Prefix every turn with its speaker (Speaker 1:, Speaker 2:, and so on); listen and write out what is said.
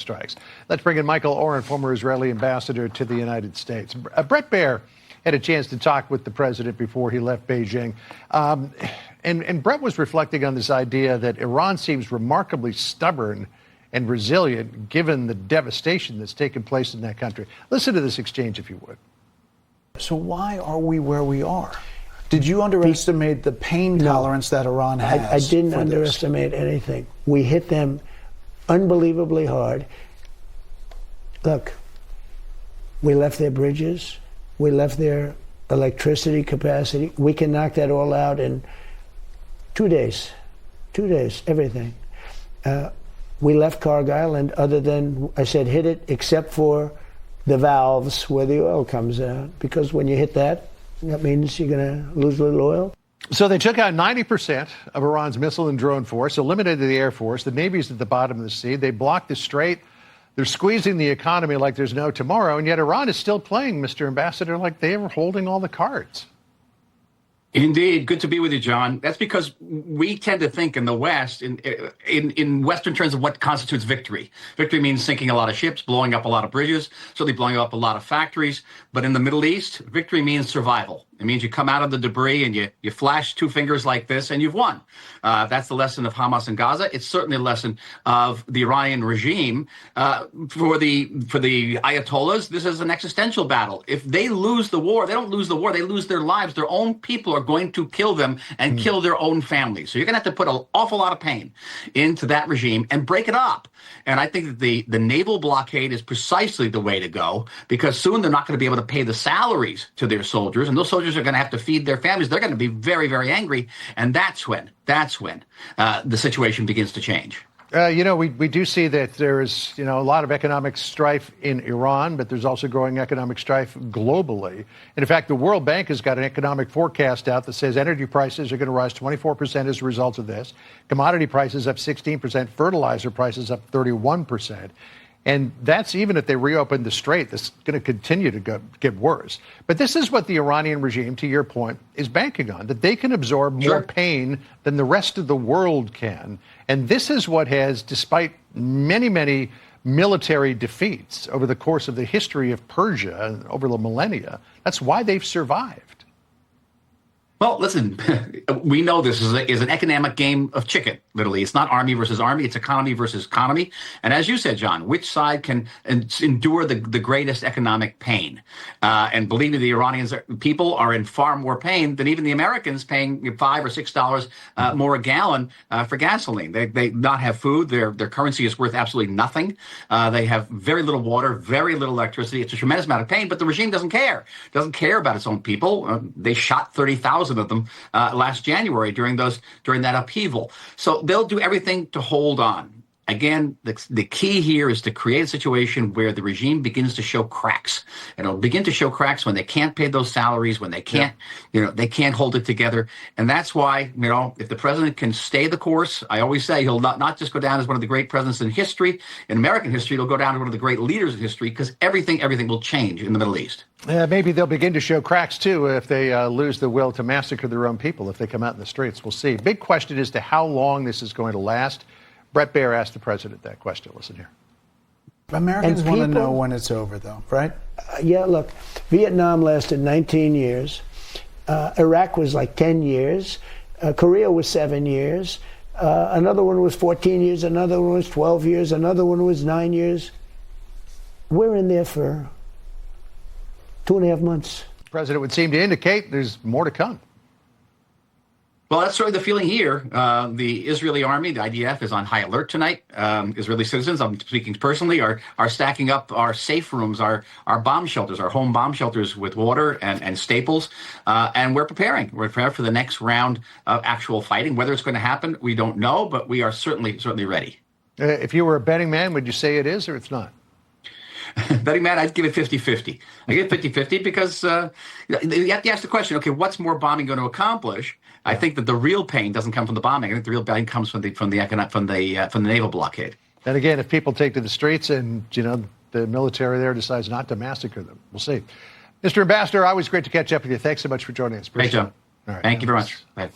Speaker 1: strikes. Let's bring in Michael Oren, former Israeli ambassador to the United States. Bret Baier had a chance to talk with the president before he left Beijing. And Bret was reflecting on this idea that Iran seems remarkably stubborn and resilient given the devastation that's taken place in that country. Listen to this exchange, if you would.
Speaker 2: So why are we where we are? Did you underestimate the pain tolerance that Iran has?
Speaker 3: I didn't underestimate anything. We hit them unbelievably hard. Look, we left their bridges. We left their electricity capacity. We can knock that all out in 2 days. 2 days, everything. We left Cargill, and other than, I said, hit it except for the valves where the oil comes out. Because when you hit that, that means you're going to lose a little oil.
Speaker 1: So they took out 90% of Iran's missile and drone force, eliminated the Air Force. The Navy's at the bottom of the sea. They blocked the Strait. They're squeezing the economy like there's no tomorrow. And yet Iran is still playing, Mr. Ambassador, like they were holding all the cards.
Speaker 4: Indeed. Good to be with you, John. That's because we tend to think in the West, in Western terms of what constitutes victory. Victory means sinking a lot of ships, blowing up a lot of bridges, certainly blowing up a lot of factories. But in the Middle East, victory means survival. It means you come out of the debris and you flash two fingers like this and you've won. That's the lesson of Hamas in Gaza. It's certainly a lesson of the Iranian regime. For the Ayatollahs, this is an existential battle. If they lose the war, they don't lose the war, they lose their lives. Their own people are going to kill them and kill their own families. So you're going to have to put an awful lot of pain into that regime and break it up. And I think that the naval blockade is precisely the way to go, because soon they're not going to be able to pay the salaries to their soldiers, and those soldiers are going to have to feed their families. They're going to be very, very angry, and that's when the situation begins to change.
Speaker 1: We do see that there is, a lot of economic strife in Iran, but there's also growing economic strife globally. And in fact, the World Bank has got an economic forecast out that says energy prices are going to rise 24% as a result of this. Commodity prices up 16%, fertilizer prices up 31%. And that's even if they reopen the Strait. This is going to continue to get worse. But this is what the Iranian regime, to your point, is banking on, that they can absorb more pain than the rest of the world can. And this is what has, despite many, many military defeats over the course of the history of Persia and over the millennia, that's why they've survived.
Speaker 4: Well, listen, we know this is an economic game of chicken, literally. It's not army versus army. It's economy versus economy. And as you said, John, which side can endure the greatest economic pain? And believe me, the Iranians people are in far more pain than even the Americans, paying $5 or $6 more a gallon for gasoline. They not have food. Their currency is worth absolutely nothing. They have very little water, very little electricity. It's a tremendous amount of pain, but the regime doesn't care. Doesn't care about its own people. They shot 30,000 of them last January during that upheaval. So they'll do everything to hold on. Again, the key here is to create a situation where the regime begins to show cracks. And it'll begin to show cracks when they can't pay those salaries, when they can't, they can't hold it together. And that's why, if the president can stay the course, I always say he'll not just go down as one of the great presidents in history, in American history, he'll go down as one of the great leaders in history, because everything will change in the Middle East.
Speaker 1: Maybe they'll begin to show cracks, too, if they lose the will to massacre their own people, if they come out in the streets. We'll see. Big question as to how long this is going to last. Bret Baier asked the president that question. Listen here.
Speaker 2: Americans want to know when it's over, though, right?
Speaker 3: Yeah, look, Vietnam lasted 19 years. Iraq was like 10 years. Korea was 7 years. Another one was 14 years. Another one was 12 years. Another one was 9 years. We're in there for 2.5 months.
Speaker 1: The president would seem to indicate there's more to come.
Speaker 4: Well, that's certainly the feeling here. The Israeli army, the IDF, is on high alert tonight. Israeli citizens, I'm speaking personally, are stacking up our safe rooms, our bomb shelters, our home bomb shelters with water and staples. And we're preparing. We're prepared for the next round of actual fighting. Whether it's going to happen, we don't know, but we are certainly ready.
Speaker 1: If you were a betting man, would you say it is or it's not?
Speaker 4: Betting man, I'd give it 50-50. I give it 50-50 because you have to ask the question, okay, what's more bombing going to accomplish? I think that the real pain doesn't come from the bombing. I think the real pain comes from the naval blockade.
Speaker 1: And again, if people take to the streets and, the military there decides not to massacre them, we'll see. Mr. Ambassador, always great to catch up with you. Thanks so much for joining us.
Speaker 4: Great, Joe.
Speaker 1: All right,
Speaker 4: Thank you very much. Bye.